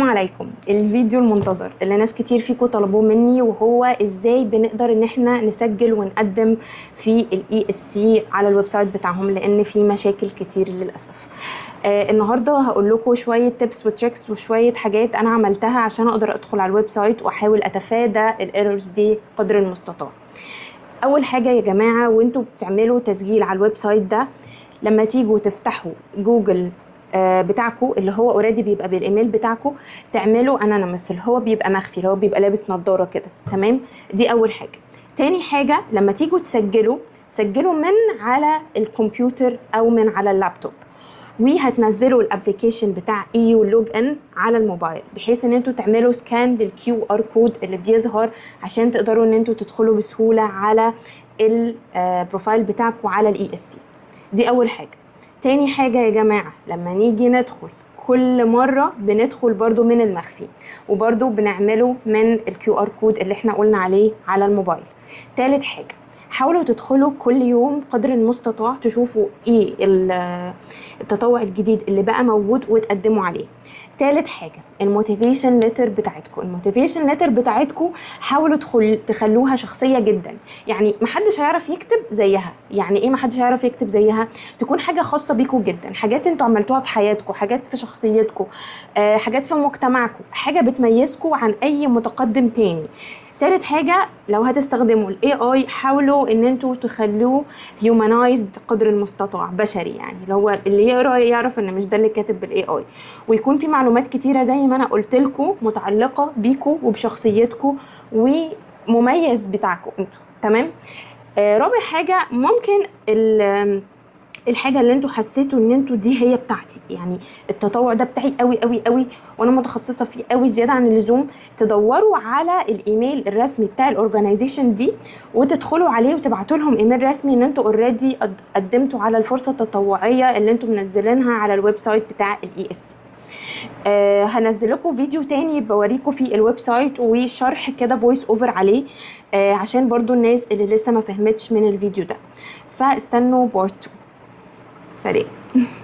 السلام عليكم. الفيديو المنتظر اللي ناس كتير فيكم طلبوه مني وهو ازاي بنقدر ان احنا نسجل ونقدم في الاي اس سي على الويب سايت بتاعهم، لان في مشاكل كتير للاسف. النهارده هقول لكم شويه تيبس وتريكس وشويه حاجات انا عملتها عشان اقدر ادخل على الويب سايت واحاول اتفادى الايرورز دي قدر المستطاع. اول حاجه يا جماعه، وانتوا بتعملوا تسجيل على الويب سايت ده، لما تيجوا تفتحوا جوجل بتاعكم اللي هو اوريدي بيبقى بالايميل بتاعكم، تعملوا انونيمس اللي هو بيبقى مخفي، اللي هو بيبقى لابس نظاره كده. تمام، دي اول حاجه. تاني حاجه، لما تيجوا تسجلوا من على الكمبيوتر او من على اللابتوب، وهتنزلوا الابلكيشن بتاع ايو لوج ان على الموبايل، بحيث ان انتوا تعملوا سكان للكيو ار كود اللي بيظهر عشان تقدروا ان انتوا تدخلوا بسهوله على البروفايل بتاعكم على الاي اس سي. دي اول حاجه. تاني حاجه يا جماعه، لما نيجي ندخل كل مرة بندخل برضو من المخفي، وبرضو بنعمله من الكيو ار كود اللي احنا قلنا عليه على الموبايل. تالت حاجة، حاولوا تدخلوا كل يوم قدر المستطاع تشوفوا ايه التطوع الجديد اللي بقى موجود وتقدموا عليه. تالت حاجة، الموتيفيشن ليتر بتاعتكم حاولوا تخلوها شخصية جدا. يعني محدش هيعرف يكتب زيها. يعني ايه محدش هيعرف يكتب زيها؟ تكون حاجة خاصة بيكم جدا، حاجات انتوا عملتوها في حياتكم، حاجات في شخصيتكم، حاجات في مجتمعكم، حاجة بتميزكم عن اي متقدم تاني. تالت حاجة، لو هتستخدموا ال AI حاولوا ان انتوا تخلوه humanized قدر المستطاع، بشري، يعني اللي يقرأ يعرف ان مش ده اللي كاتب بال AI، ويكون في معلومات كتيرة زي ما انا قلت لكم متعلقة بيكم وبشخصيتكم ومميز بتاعكم انتوا. تمام. رابع حاجة، ممكن الحاجه اللي انتوا حسيتوا ان انتوا دي هي بتاعتي، يعني التطوع ده بتاعي قوي قوي قوي وانا متخصصه فيه قوي زياده عن اللزوم، تدوروا على الايميل الرسمي بتاع الاورجنايزيشن دي وتدخلوا عليه وتبعتوا لهم ايميل رسمي ان انتوا اوريدي قدمتوا على الفرصه التطوعيه اللي انتوا منزلينها على الويب سايت بتاع الاي اس. هنزل لكم فيديو تاني بوريكم فيه الويب سايت وشرح كده فويس اوفر عليه، عشان برضو الناس اللي لسه ما فهمتش من الفيديو ده، فاستنوا بارت 2. سلام.